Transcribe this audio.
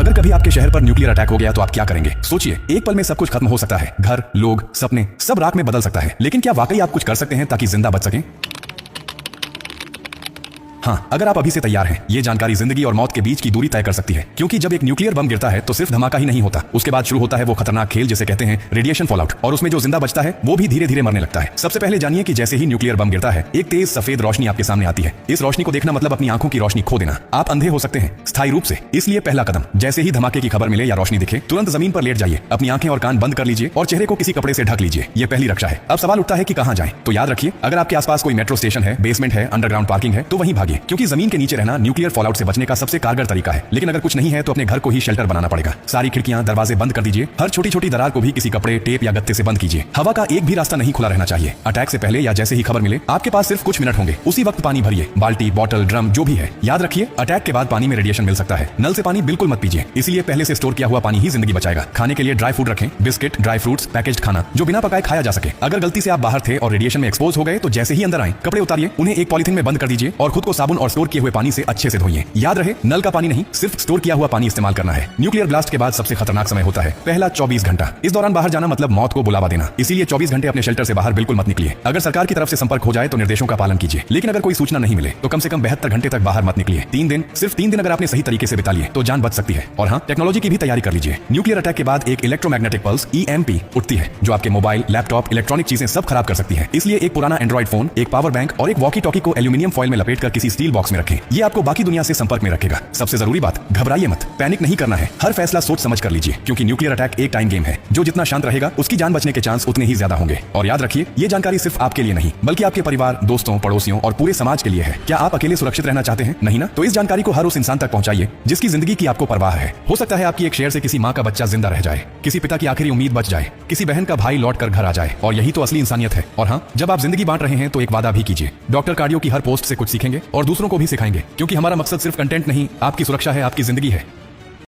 अगर कभी आपके शहर पर न्यूक्लियर अटैक हो गया तो आप क्या करेंगे? सोचिए, एक पल में सब कुछ खत्म हो सकता है। घर, लोग, सपने, सब राख में बदल सकता है। लेकिन क्या वाकई आप कुछ कर सकते हैं ताकि जिंदा बच सकें? हाँ, अगर आप अभी से तैयार हैं, ये जानकारी जिंदगी और मौत के बीच की दूरी तय कर सकती है। क्योंकि जब एक न्यूक्लियर बम गिरता है तो सिर्फ धमाका ही नहीं होता, उसके बाद शुरू होता है वो खतरनाक खेल जिसे कहते हैं रेडिएशन फॉलआउट। और उसमें जो जिंदा बचता है वो भी धीरे धीरे मरने लगता है। सबसे पहले जानिए कि जैसे ही न्यूक्लियर बम गिरता है, एक तेज सफेद रोशनी आपके सामने आती है। इस रोशनी को देखना मतलब अपनी आंखों की रोशनी खो देना। आप अंधे हो सकते हैं स्थायी रूप से। इसलिए पहला कदम, जैसे ही धमाके की खबर मिले या रोशनी दिखे, तुरंत जमीन पर लेट जाइए, अपनी आंखें और कान बंद कर लीजिए और चेहरे को किसी कपड़े से ढक लीजिए। ये पहली रक्षा है। अब सवाल उठता है कि कहां जाएं? तो याद रखिए, अगर आपके आसपास कोई मेट्रो स्टेशन है, बेसमेंट है, अंडरग्राउंड पार्किंग है, तो वहीं भागिए। क्योंकि जमीन के नीचे रहना न्यूक्लियर फॉलआउट से बचने का सबसे कारगर तरीका है। लेकिन अगर कुछ नहीं है तो अपने घर को ही शेल्टर बनाना पड़ेगा। सारी खिड़कियां, दरवाजे बंद कर दीजिए। हर छोटी छोटी दरार को भी किसी कपड़े, टेप या गत्ते से बंद कीजिए। हवा का एक भी रास्ता नहीं खुला रहना चाहिए। अटैक से पहले या जैसे ही खबर मिले, आपके पास सिर्फ कुछ मिनट होंगे। उसी वक्त पानी भरिए, बाल्टी, बोतल, ड्रम, जो भी है। याद रखिए, अटैक के बाद पानी में रेडिएशन मिल सकता है। नल से पानी बिल्कुल मत पीजिए, इसलिए पहले से स्टोर किया हुआ पानी ही जिंदगी बचाएगा। खाने के लिए ड्राई फूड रखें, बिस्किट, ड्राई फ्रूट्स, पैकेज्ड खाना जो बिना पकाए खाया जा सके। अगर गलती से आप बाहर थे और रेडिएशन में एक्सपोज हो गए तो जैसे ही अंदर आए, कपड़े उतारिए, उन्हें एक पॉलिथीन में बंद कर दीजिए और खुद को साबुन और स्टोर किए हुए पानी से अच्छे से धोइए। याद रहे, नल का पानी नहीं, सिर्फ स्टोर किया हुआ पानी इस्तेमाल करना है। न्यूक्लियर ब्लास्ट के बाद सबसे खतरनाक समय होता है पहला 24 घंटा। इस दौरान बाहर जाना मतलब मौत को बुलावा देना। इसीलिए 24 घंटे अपने शेल्टर से बाहर बिल्कुल मत निकलिए। अगर सरकार की तरफ से संपर्क हो जाए तो निर्देशों का पालन कीजिए। लेकिन अगर कोई सूचना नहीं मिले तो कम से कम 72 घंटे तक बाहर मत निकलिए। 3 दिन, सिर्फ 3 दिन अगर आपने सही तरीके से बिता लिए तो जान बच सकती है। और हाँ, टेक्नोलॉजी की भी तैयारी कर लीजिए। न्यूक्लियर अटैक के बाद एक इलेक्ट्रोमैग्नेटिक पल्स EMP उठती है जो आपके मोबाइल, लैपटॉप, इलेक्ट्रॉनिक चीजें सब खराब कर सकती है। इसलिए एक पुराना एंड्रॉइड फोन, एक पावर बैंक और एक वॉकी टॉकी को एल्यूमिनियम फॉइल में लपेट कर किसी स्टील बॉक्स में रखें। ये आपको बाकी दुनिया से संपर्क में रखेगा। सबसे जरूरी बात, घबराइए मत, पैनिक नहीं करना है। हर फैसला सोच समझ कर लीजिए, क्योंकि न्यूक्लियर अटैक एक टाइम गेम है। जो जितना शांत रहेगा उसकी जान बचने के चांस उतने ही ज्यादा होंगे। और याद रखिए, ये जानकारी सिर्फ आपके लिए नहीं बल्कि आपके परिवार, दोस्तों, पड़ोसियों और पूरे समाज के लिए है। क्या आप अकेले सुरक्षित रहना चाहते हैं? नहीं ना? तो इस जानकारी को हर उस इंसान तक पहुंचाइए जिसकी जिंदगी की आपको परवाह है। हो सकता है आपकी एक शेयर से किसी माँ का बच्चा जिंदा रह जाए, किसी पिता की आखिरी उम्मीद बच जाए, किसी बहन का भाई लौट कर घर आ जाए। और यही तो असली इंसानियत है। और हाँ, जब आप जिंदगी बांट रहे हैं तो एक वादा भी कीजिए। डॉक्टर कार्डियो की हर पोस्ट से कुछ सीखेंगे और दूसरों को भी सिखाएंगे, क्योंकि हमारा मकसद सिर्फ कंटेंट नहीं, आपकी सुरक्षा है, आपकी जिंदगी है।